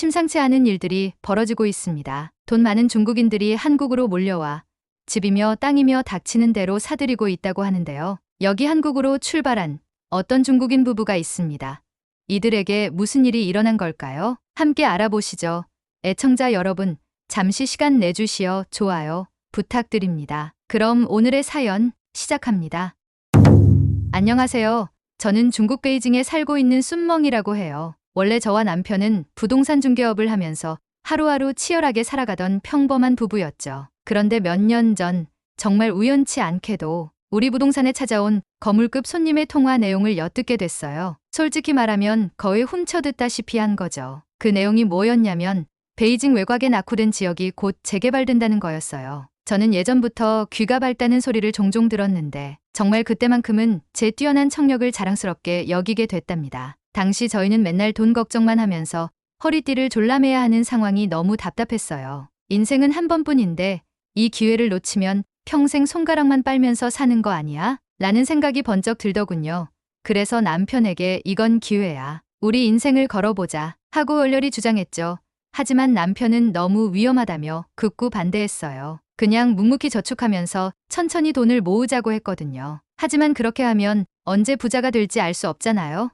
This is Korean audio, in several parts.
심상치 않은 일들이 벌어지고 있습니다. 돈 많은 중국인들이 한국으로 몰려와 집이며 땅이며 닥치는 대로 사들이고 있다고 하는데요. 여기 한국으로 출발한 어떤 중국인 부부가 있습니다. 이들에게 무슨 일이 일어난 걸까요? 함께 알아보시죠. 애청자 여러분, 잠시 시간 내주시어 좋아요 부탁드립니다. 그럼 오늘의 사연 시작합니다. 안녕하세요. 저는 중국 베이징에 살고 있는 순멍이라고 해요. 원래 저와 남편은 부동산 중개업을 하면서 하루하루 치열하게 살아가던 평범한 부부였죠. 그런데 몇 년 전 정말 우연치 않게도 우리 부동산에 찾아온 거물급 손님의 통화 내용을 엿듣게 됐어요. 솔직히 말하면 거의 훔쳐듣다시피 한 거죠. 그 내용이 뭐였냐면 베이징 외곽에 낙후된 지역이 곧 재개발된다는 거였어요. 저는 예전부터 귀가 밝다는 소리를 종종 들었는데 정말 그때만큼은 제 뛰어난 청력을 자랑스럽게 여기게 됐답니다. 당시 저희는 맨날 돈 걱정만 하면서 허리띠를 졸라매야 하는 상황이 너무 답답했어요. 인생은 한 번뿐인데 이 기회를 놓치면 평생 손가락만 빨면서 사는 거 아니야? 라는 생각이 번쩍 들더군요. 그래서 남편에게 이건 기회야. 우리 인생을 걸어보자 하고 얼렬히 주장했죠. 하지만 남편은 너무 위험하다며 극구 반대했어요. 그냥 묵묵히 저축하면서 천천히 돈을 모으자고 했거든요. 하지만 그렇게 하면 언제 부자가 될지 알 수 없잖아요.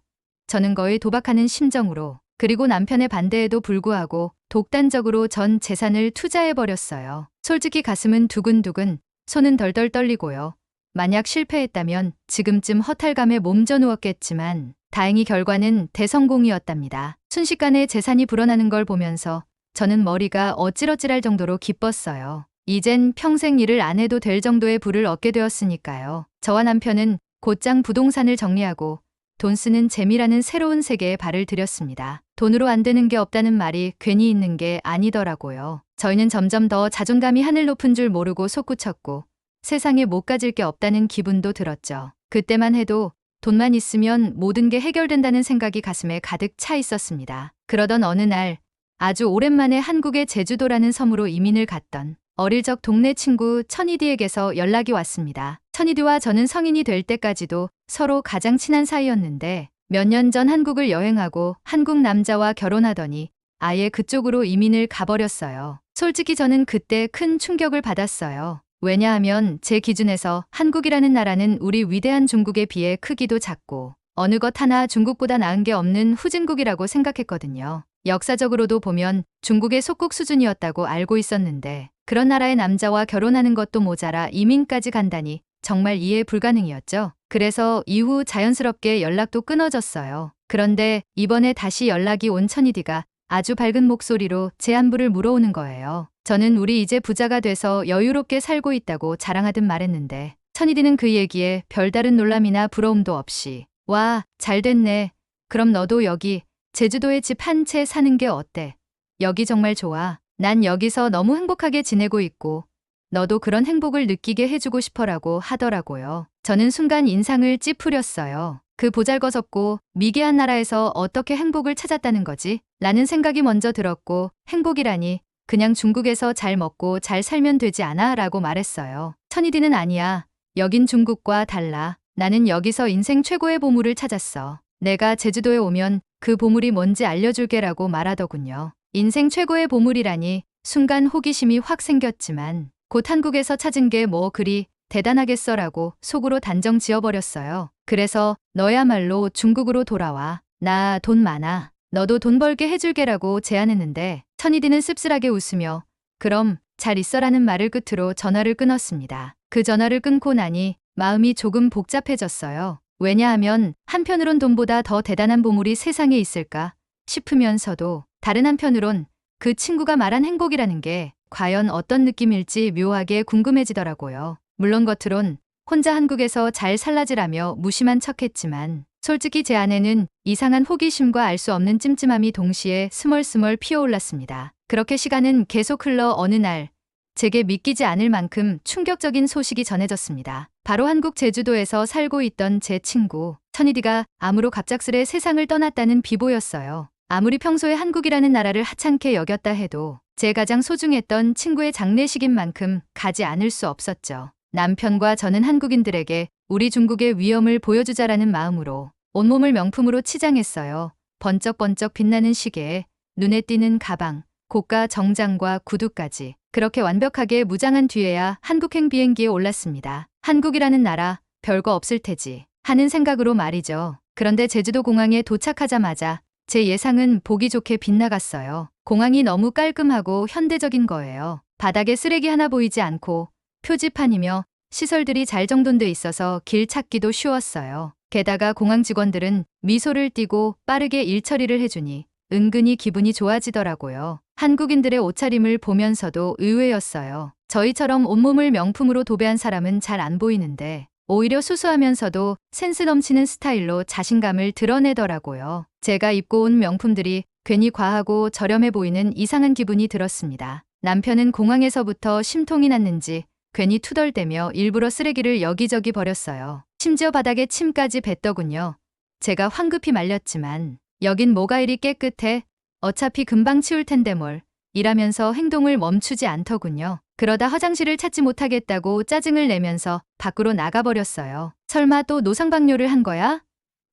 저는 거의 도박하는 심정으로, 그리고 남편의 반대에도 불구하고 독단적으로 전 재산을 투자해버렸어요. 솔직히 가슴은 두근두근, 손은 덜덜 떨리고요. 만약 실패했다면 지금쯤 허탈감에 몸져 누웠겠지만 다행히 결과는 대성공이었답니다. 순식간에 재산이 불어나는 걸 보면서 저는 머리가 어질어질할 정도로 기뻤어요. 이젠 평생 일을 안 해도 될 정도의 부를 얻게 되었으니까요. 저와 남편은 곧장 부동산을 정리하고 돈 쓰는 재미라는 새로운 세계에 발을 들였습니다. 돈으로 안 되는 게 없다는 말이 괜히 있는 게 아니더라고요. 저희는 점점 더 자존감이 하늘 높은 줄 모르고 솟구쳤고 세상에 못 가질 게 없다는 기분도 들었죠. 그때만 해도 돈만 있으면 모든 게 해결된다는 생각이 가슴에 가득 차 있었습니다. 그러던 어느 날 아주 오랜만에 한국의 제주도라는 섬으로 이민을 갔던 어릴 적 동네 친구 천이디에게서 연락이 왔습니다. 천이디와 저는 성인이 될 때까지도 서로 가장 친한 사이였는데 몇 년 전 한국을 여행하고 한국 남자와 결혼하더니 아예 그쪽으로 이민을 가버렸어요. 솔직히 저는 그때 큰 충격을 받았어요. 왜냐하면 제 기준에서 한국이라는 나라는 우리 위대한 중국에 비해 크기도 작고 어느 것 하나 중국보다 나은 게 없는 후진국이라고 생각했거든요. 역사적으로도 보면 중국의 속국 수준이었다고 알고 있었는데 그런 나라의 남자와 결혼하는 것도 모자라 이민까지 간다니 정말 이해 불가능이었죠. 그래서 이후 자연스럽게 연락도 끊어졌어요. 그런데 이번에 다시 연락이 온 천이디가 아주 밝은 목소리로 제 안부를 물어오는 거예요. 저는 우리 이제 부자가 돼서 여유롭게 살고 있다고 자랑하듯 말했는데 천이디는 그 얘기에 별다른 놀람이나 부러움도 없이 와, 잘 됐네. 그럼 너도 여기 제주도에 집 한 채 사는 게 어때? 여기 정말 좋아. 난 여기서 너무 행복하게 지내고 있고 너도 그런 행복을 느끼게 해주고 싶어라고 하더라고요. 저는 순간 인상을 찌푸렸어요. 그 보잘것없고 미개한 나라에서 어떻게 행복을 찾았다는 거지? 라는 생각이 먼저 들었고 행복이라니 그냥 중국에서 잘 먹고 잘 살면 되지 않아? 라고 말했어요. 천이디는 아니야. 여긴 중국과 달라. 나는 여기서 인생 최고의 보물을 찾았어. 내가 제주도에 오면 그 보물이 뭔지 알려줄게라고 말하더군요. 인생 최고의 보물이라니 순간 호기심이 확 생겼지만 곧 한국에서 찾은 게 뭐 그리 대단하겠어라고 속으로 단정 지어버렸어요. 그래서 너야말로 중국으로 돌아와. 나 돈 많아. 너도 돈 벌게 해줄게라고 제안했는데 천이디는 씁쓸하게 웃으며 그럼 잘 있어라는 말을 끝으로 전화를 끊었습니다. 그 전화를 끊고 나니 마음이 조금 복잡해졌어요. 왜냐하면 한편으론 돈보다 더 대단한 보물이 세상에 있을까 싶으면서도 다른 한편으론 그 친구가 말한 행복이라는 게 과연 어떤 느낌일지 묘하게 궁금해지더라고요. 물론 겉으론 혼자 한국에서 잘 살라지라며 무심한 척했지만 솔직히 제 안에는 이상한 호기심과 알 수 없는 찜찜함이 동시에 스멀스멀 피어올랐습니다. 그렇게 시간은 계속 흘러 어느 날 제게 믿기지 않을 만큼 충격적인 소식이 전해졌습니다. 바로 한국 제주도에서 살고 있던 제 친구 천이디가 암으로 갑작스레 세상을 떠났다는 비보였어요. 아무리 평소에 한국이라는 나라를 하찮게 여겼다 해도 제 가장 소중했던 친구의 장례식인 만큼 가지 않을 수 없었죠. 남편과 저는 한국인들에게 우리 중국의 위엄을 보여주자라는 마음으로 온몸을 명품으로 치장했어요. 번쩍번쩍 빛나는 시계에 눈에 띄는 가방, 고가 정장과 구두까지 그렇게 완벽하게 무장한 뒤에야 한국행 비행기에 올랐습니다. 한국이라는 나라 별거 없을 테지 하는 생각으로 말이죠. 그런데 제주도 공항에 도착하자마자 제 예상은 보기 좋게 빗나갔어요. 공항이 너무 깔끔하고 현대적인 거예요. 바닥에 쓰레기 하나 보이지 않고 표지판이며 시설들이 잘 정돈돼 있어서 길 찾기도 쉬웠어요. 게다가 공항 직원들은 미소를 띠고 빠르게 일 처리를 해주니 은근히 기분이 좋아지더라고요. 한국인들의 옷차림을 보면서도 의외였어요. 저희처럼 온몸을 명품으로 도배한 사람은 잘 안 보이는데 오히려 수수하면서도 센스 넘치는 스타일로 자신감을 드러내더라고요. 제가 입고 온 명품들이 괜히 과하고 저렴해 보이는 이상한 기분이 들었습니다. 남편은 공항에서부터 심통이 났는지 괜히 투덜대며 일부러 쓰레기를 여기저기 버렸어요. 심지어 바닥에 침까지 뱉더군요. 제가 황급히 말렸지만 여긴 뭐가 이리 깨끗해? 어차피 금방 치울 텐데 뭘. 이라면서 행동을 멈추지 않더군요. 그러다 화장실을 찾지 못하겠다고 짜증을 내면서 밖으로 나가버렸어요. 설마 또 노상방뇨를 한 거야?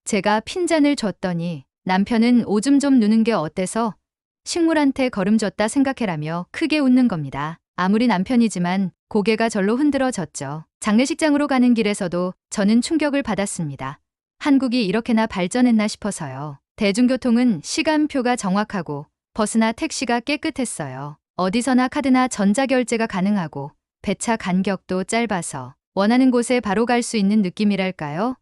제가 핀잔을 줬더니 남편은 오줌 좀 누는 게 어때서? 식물한테 거름줬다 생각해라며 크게 웃는 겁니다. 아무리 남편이지만 고개가 절로 흔들어졌죠. 장례식장으로 가는 길에서도 저는 충격을 받았습니다. 한국이 이렇게나 발전했나 싶어서요. 대중교통은 시간표가 정확하고 버스나 택시가 깨끗했어요. 어디서나 카드나 전자결제가 가능하고 배차 간격도 짧아서 원하는 곳에 바로 갈 수 있는 느낌이랄까요?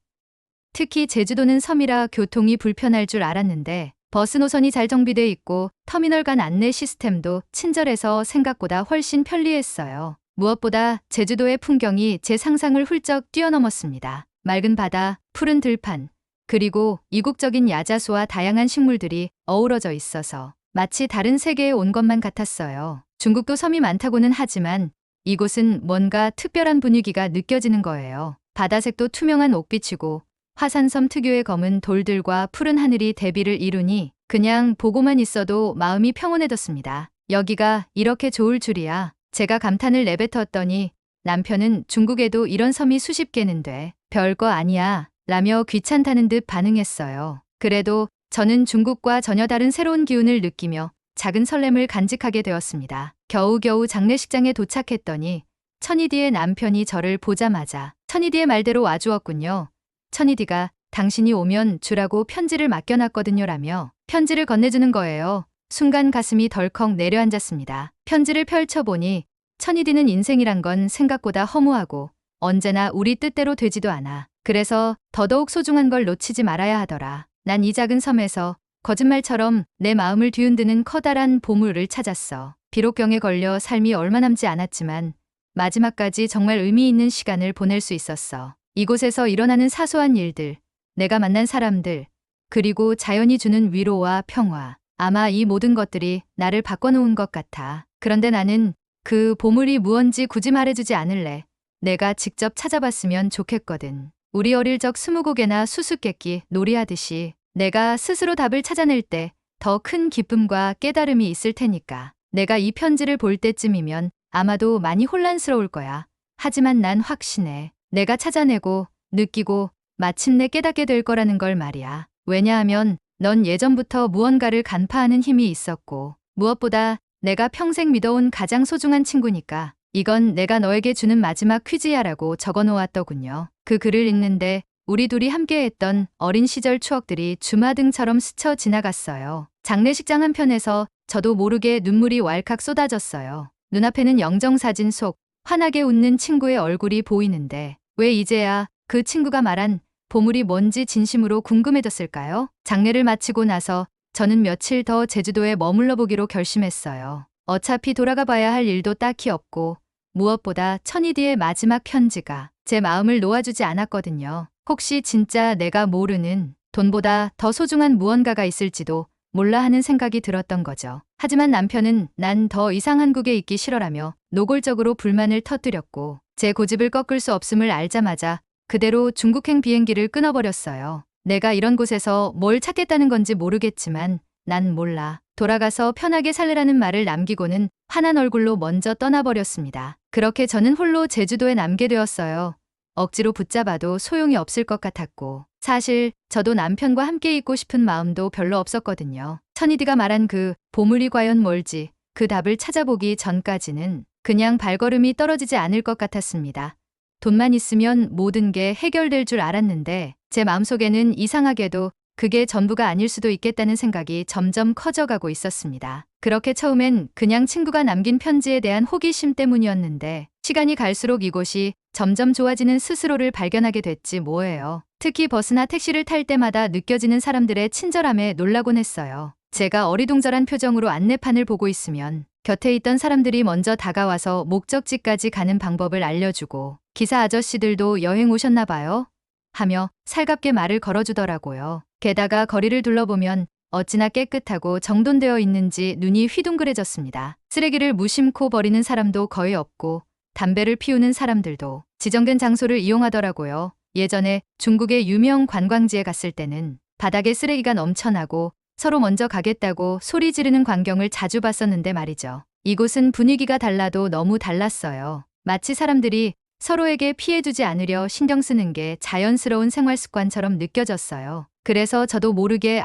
특히 제주도는 섬이라 교통이 불편할 줄 알았는데 버스 노선이 잘 정비돼 있고 터미널 간 안내 시스템도 친절해서 생각보다 훨씬 편리했어요. 무엇보다 제주도의 풍경이 제 상상을 훌쩍 뛰어넘었습니다. 맑은 바다, 푸른 들판, 그리고 이국적인 야자수와 다양한 식물들이 어우러져 있어서 마치 다른 세계에 온 것만 같았어요. 중국도 섬이 많다고는 하지만 이곳은 뭔가 특별한 분위기가 느껴지는 거예요. 바다색도 투명한 옥빛이고 화산섬 특유의 검은 돌들과 푸른 하늘이 대비를 이루니 그냥 보고만 있어도 마음이 평온해졌습니다. 여기가 이렇게 좋을 줄이야. 제가 감탄을 내뱉었더니 남편은 중국에도 이런 섬이 수십 개는 돼. 별거 아니야. 라며 귀찮다는 듯 반응했어요. 그래도 저는 중국과 전혀 다른 새로운 기운을 느끼며 작은 설렘을 간직하게 되었습니다. 겨우겨우 장례식장에 도착했더니 천이디의 남편이 저를 보자마자 천이디의 말대로 와주었군요. 천이디가 당신이 오면 주라고 편지를 맡겨놨거든요 라며 편지를 건네주는 거예요. 순간 가슴이 덜컥 내려앉았습니다. 편지를 펼쳐보니 천이디는 인생이란 건 생각보다 허무하고 언제나 우리 뜻대로 되지도 않아. 그래서 더더욱 소중한 걸 놓치지 말아야 하더라. 난 이 작은 섬에서 거짓말처럼 내 마음을 뒤흔드는 커다란 보물을 찾았어. 비록 병에 걸려 삶이 얼마 남지 않았지만 마지막까지 정말 의미 있는 시간을 보낼 수 있었어. 이곳에서 일어나는 사소한 일들, 내가 만난 사람들, 그리고 자연이 주는 위로와 평화. 아마 이 모든 것들이 나를 바꿔놓은 것 같아. 그런데 나는 그 보물이 무언지 굳이 말해주지 않을래. 내가 직접 찾아봤으면 좋겠거든. 우리 어릴 적 스무고개나 수수께끼 놀이하듯이 내가 스스로 답을 찾아낼 때 더 큰 기쁨과 깨달음이 있을 테니까. 내가 이 편지를 볼 때쯤이면 아마도 많이 혼란스러울 거야. 하지만 난 확신해. 내가 찾아내고 느끼고 마침내 깨닫게 될 거라는 걸 말이야. 왜냐하면 넌 예전부터 무언가를 간파하는 힘이 있었고 무엇보다 내가 평생 믿어온 가장 소중한 친구니까. 이건 내가 너에게 주는 마지막 퀴즈야라고 적어놓았더군요. 그 글을 읽는데 우리 둘이 함께했던 어린 시절 추억들이 주마등처럼 스쳐 지나갔어요. 장례식장 한편에서 저도 모르게 눈물이 왈칵 쏟아졌어요. 눈앞에는 영정사진 속 환하게 웃는 친구의 얼굴이 보이는데 왜 이제야 그 친구가 말한 보물이 뭔지 진심으로 궁금해졌을까요? 장례를 마치고 나서 저는 며칠 더 제주도에 머물러 보기로 결심했어요. 어차피 돌아가 봐야 할 일도 딱히 없고 무엇보다 천이디의 마지막 편지가 제 마음을 놓아주지 않았거든요. 혹시 진짜 내가 모르는 돈보다 더 소중한 무언가가 있을지도 몰라 하는 생각이 들었던 거죠. 하지만 남편은 난 더 이상 한국에 있기 싫어라며 노골적으로 불만을 터뜨렸고 제 고집을 꺾을 수 없음을 알자마자 그대로 중국행 비행기를 끊어버렸어요. 내가 이런 곳에서 뭘 찾겠다는 건지 모르겠지만 난 몰라. 돌아가서 편하게 살래라는 말을 남기고는 환한 얼굴로 먼저 떠나버렸습니다. 그렇게 저는 홀로 제주도에 남게 되었어요. 억지로 붙잡아도 소용이 없을 것 같았고 사실 저도 남편과 함께 있고 싶은 마음도 별로 없었거든요. 천이디가 말한 그 보물이 과연 뭘지 그 답을 찾아보기 전까지는 그냥 발걸음이 떨어지지 않을 것 같았습니다. 돈만 있으면 모든 게 해결될 줄 알았는데 제 마음속에는 이상하게도 그게 전부가 아닐 수도 있겠다는 생각이 점점 커져가고 있었습니다. 그렇게 처음엔 그냥 친구가 남긴 편지에 대한 호기심 때문이었는데 시간이 갈수록 이곳이 점점 좋아지는 스스로를 발견하게 됐지 뭐예요. 특히 버스나 택시를 탈 때마다 느껴지는 사람들의 친절함에 놀라곤 했어요. 제가 어리둥절한 표정으로 안내판을 보고 있으면 곁에 있던 사람들이 먼저 다가와서 목적지까지 가는 방법을 알려주고 기사 아저씨들도 여행 오셨나 봐요 하며 살갑게 말을 걸어주더라고요. 게다가 거리를 둘러보면 어찌나 깨끗하고 정돈되어 있는지 눈이 휘둥그레졌습니다. 쓰레기를 무심코 버리는 사람도 거의 없고 담배를 피우는 사람들도 지정된 장소를 이용하더라고요. 예전에 중국의 유명 관광지에 갔을 때는 바닥에 쓰레기가 넘쳐나고 서로 먼저 가겠다고 소리 지르는 광경을 자주 봤었는데 말이죠. 이곳은 분위기가 달라도 너무 달랐어요. 마치 사람들이 서로에게 피해주지 않으려 신경 쓰는 게 자연스러운 생활 습관처럼 느껴졌어요. 그래서 저도 모르게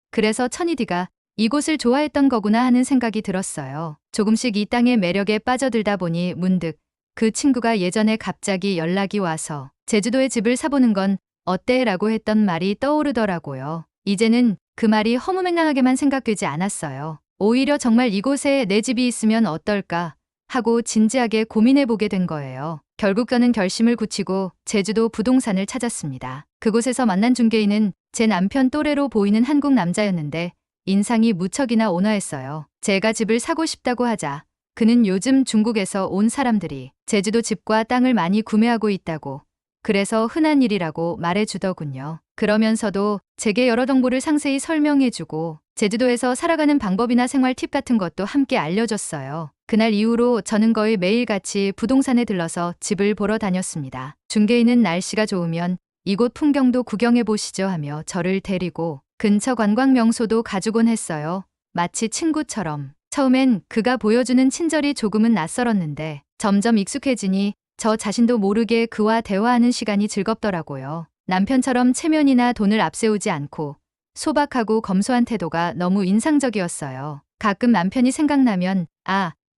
그래서 천이디가 이곳을 좋아했던 거구나 하는 생각이 들었어요. 조금씩 이 땅의 매력에 빠져들다 보니 문득 그 친구가 예전에 갑자기 연락이 와서 제주도에 집을 사보는 건 어때? 라고 했던 말이 떠오르더라고요. 이제는 그 말이 허무맹랑하게만 생각되지 않았어요. 오히려 정말 이곳에 내 집이 있으면 어떨까 하고 진지하게 고민해보게 된 거예요. 결국 저는 결심을 굳히고 제주도 부동산을 찾았습니다. 그곳에서 만난 중개인은 제 남편 또래로 보이는 한국 남자였는데 인상이 무척이나 온화했어요. 제가 집을 사고 싶다고 하자 그는 요즘 중국에서 온 사람들이 제주도 집과 땅을 많이 구매하고 있다고 그래서 흔한 일이라고 말해주더군요. 그러면서도 제게 여러 정보를 상세히 설명해주고 제주도에서 살아가는 방법이나 생활 팁 같은 것도 함께 알려줬어요. 그날 이후로 저는 거의 매일같이 부동산에 들러서 집을 보러 다녔습니다. 중개인은 날씨가 좋으면 이곳 풍경도 구경해보시죠 하며 저를 데리고 근처 관광 명소도 가주곤 했어요. 마치 친구처럼. 처음엔 그가 보여주는 친절이 조금은 낯설었는데 점점 익숙해지니 저 자신도 모르게 그와 대화하는 시간이 즐겁더라고요. 남편처럼 체면이나 돈을 앞세우지 않고 소박하고 검소한 태도가 너무 인상적이었어요. 가끔 남편이 생각나면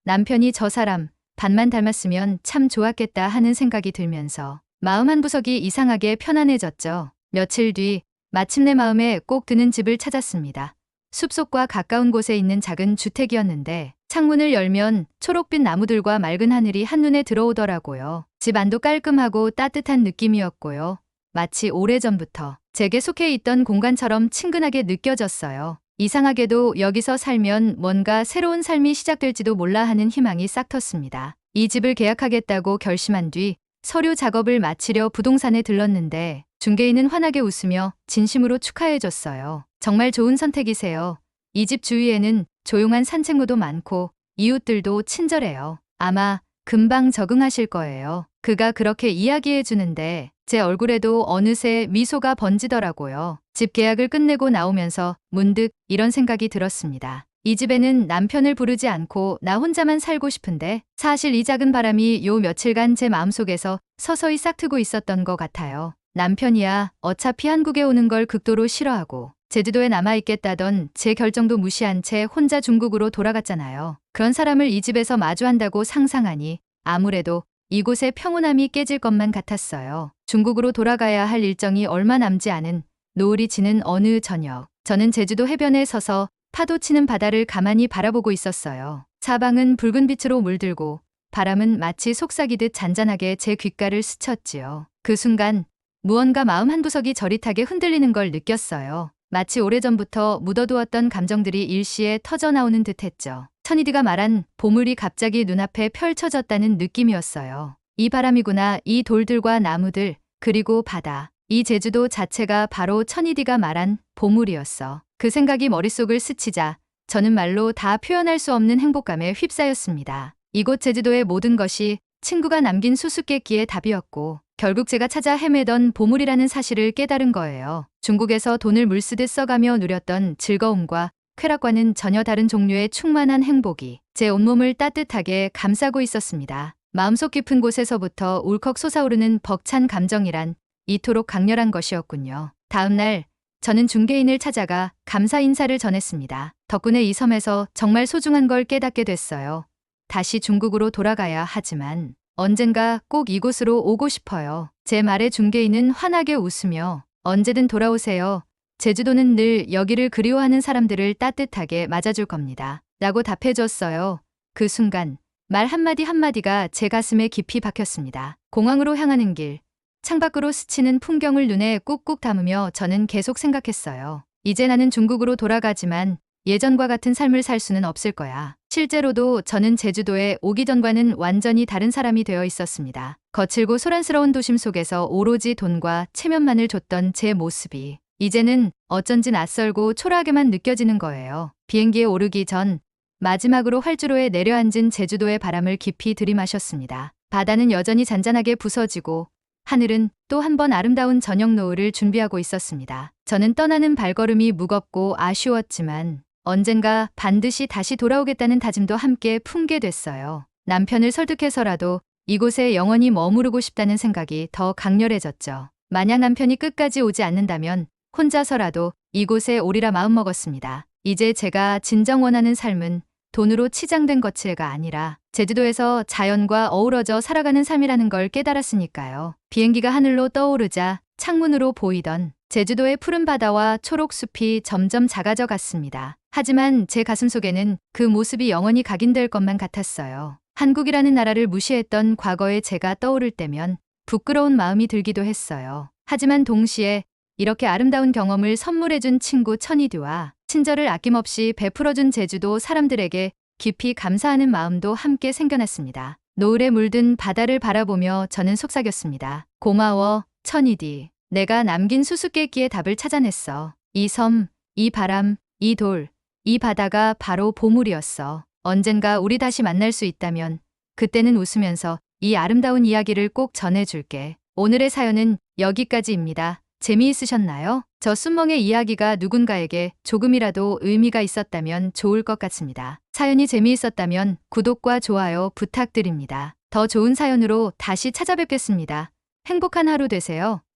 남편이 저 사람 반만 닮았으면 참 좋았겠다 하는 생각이 들면서 마음 한구석이 이상하게 편안해졌죠. 며칠 뒤 마침내 마음에 꼭 드는 집을 찾았습니다. 숲속과 가까운 곳에 있는 작은 주택이었는데 창문을 열면 초록빛 나무들과 맑은 하늘이 한눈에 들어오더라고요. 집 안도 깔끔하고 따뜻한 느낌이었고요. 마치 오래전부터 제게 속해 있던 공간처럼 친근하게 느껴졌어요. 이상하게도 여기서 살면 뭔가 새로운 삶이 시작될지도 몰라 하는 희망이 싹 텄습니다. 이 집을 계약하겠다고 결심한 뒤 서류 작업을 마치려 부동산에 들렀는데 중개인은 환하게 웃으며 진심으로 축하해줬어요. 정말 좋은 선택이세요. 이 집 주위에는 조용한 산책로도 많고 이웃들도 친절해요. 아마 금방 적응하실 거예요. 그가 그렇게 이야기해 주는데 제 얼굴에도 어느새 미소가 번지더라고요. 집 계약을 끝내고 나오면서 문득 이런 생각이 들었습니다. 이 집에는 남편을 부르지 않고 나 혼자만 살고 싶은데 사실 이 작은 바람이 요 며칠간 제 마음속에서 서서히 싹트고 있었던 것 같아요. 남편이야 어차피 한국에 오는 걸 극도로 싫어하고 제주도에 남아있겠다던 제 결정도 무시한 채 혼자 중국으로 돌아갔잖아요. 그런 사람을 이 집에서 마주한다고 상상하니 아무래도 이곳의 평온함이 깨질 것만 같았어요. 중국으로 돌아가야 할 일정이 얼마 남지 않은 노을이 지는 어느 저녁, 저는 제주도 해변에 서서 파도 치는 바다를 가만히 바라보고 있었어요. 사방은 붉은 빛으로 물들고 바람은 마치 속삭이듯 잔잔하게 제 귓가를 스쳤지요. 그 순간 무언가 마음 한구석이 저릿하게 흔들리는 걸 느꼈어요. 마치 오래전부터 묻어두었던 감정들이 일시에 터져나오는 듯했죠. 천이디가 말한 보물이 갑자기 눈앞에 펼쳐졌다는 느낌이었어요. 이 바람이구나, 이 돌들과 나무들, 그리고 바다. 이 제주도 자체가 바로 천이디가 말한 보물이었어. 그 생각이 머릿속을 스치자 저는 말로 다 표현할 수 없는 행복감에 휩싸였습니다. 이곳 제주도의 모든 것이 친구가 남긴 수수께끼의 답이었고 결국 제가 찾아 헤매던 보물이라는 사실을 깨달은 거예요. 중국에서 돈을 물쓰듯 써가며 누렸던 즐거움과 쾌락과는 전혀 다른 종류의 충만한 행복이 제 온몸을 따뜻하게 감싸고 있었습니다. 마음속 깊은 곳에서부터 울컥 솟아오르는 벅찬 감정이란 이토록 강렬한 것이었군요. 다음 날 저는 중개인을 찾아가 감사 인사를 전했습니다. 덕분에 이 섬에서 정말 소중한 걸 깨닫게 됐어요. 다시 중국으로 돌아가야 하지만 언젠가 꼭 이곳으로 오고 싶어요. 제 말에 중개인은 환하게 웃으며 언제든 돌아오세요. 제주도는 늘 여기를 그리워하는 사람들을 따뜻하게 맞아줄 겁니다. 라고 답해줬어요. 그 순간 말 한마디 한마디가 제 가슴에 깊이 박혔습니다. 공항으로 향하는 길, 창밖으로 스치는 풍경을 눈에 꾹꾹 담으며 저는 계속 생각했어요. 이제 나는 중국으로 돌아가지만 예전과 같은 삶을 살 수는 없을 거야. 실제로도 저는 제주도에 오기 전과는 완전히 다른 사람이 되어 있었습니다. 거칠고 소란스러운 도심 속에서 오로지 돈과 체면만을 줬던 제 모습이 이제는 어쩐지 낯설고 초라하게만 느껴지는 거예요. 비행기에 오르기 전 마지막으로 활주로에 내려앉은 제주도의 바람을 깊이 들이마셨습니다. 바다는 여전히 잔잔하게 부서지고 하늘은 또 한 번 아름다운 저녁 노을을 준비하고 있었습니다. 저는 떠나는 발걸음이 무겁고 아쉬웠지만 언젠가 반드시 다시 돌아오겠다는 다짐도 함께 품게 됐어요. 남편을 설득해서라도 이곳에 영원히 머무르고 싶다는 생각이 더 강렬해졌죠. 만약 남편이 끝까지 오지 않는다면 혼자서라도 이곳에 오리라 마음먹었습니다. 이제 제가 진정 원하는 삶은 돈으로 치장된 거치가 아니라 제주도에서 자연과 어우러져 살아가는 삶이라는 걸 깨달았으니까요. 비행기가 하늘로 떠오르자 창문으로 보이던 제주도의 푸른 바다와 초록 숲이 점점 작아져 갔습니다. 하지만 제 가슴속에는 그 모습이 영원히 각인될 것만 같았어요. 한국이라는 나라를 무시했던 과거의 제가 떠오를 때면 부끄러운 마음이 들기도 했어요. 하지만 동시에 이렇게 아름다운 경험을 선물해준 친구 천이드와 친절을 아낌없이 베풀어준 제주도 사람들에게 깊이 감사하는 마음도 함께 생겨났습니다. 노을에 물든 바다를 바라보며 저는 속삭였습니다. 고마워, 천이디. 내가 남긴 수수께끼의 답을 찾아냈어. 이 섬, 이 바람, 이 돌, 이 바다가 바로 보물이었어. 언젠가 우리 다시 만날 수 있다면 그때는 웃으면서 이 아름다운 이야기를 꼭 전해줄게. 오늘의 사연은 여기까지입니다. 재미있으셨나요? 저 순멍의 이야기가 누군가에게 조금이라도 의미가 있었다면 좋을 것 같습니다. 사연이 재미있었다면 구독과 좋아요 부탁드립니다. 더 좋은 사연으로 다시 찾아뵙겠습니다. 행복한 하루 되세요.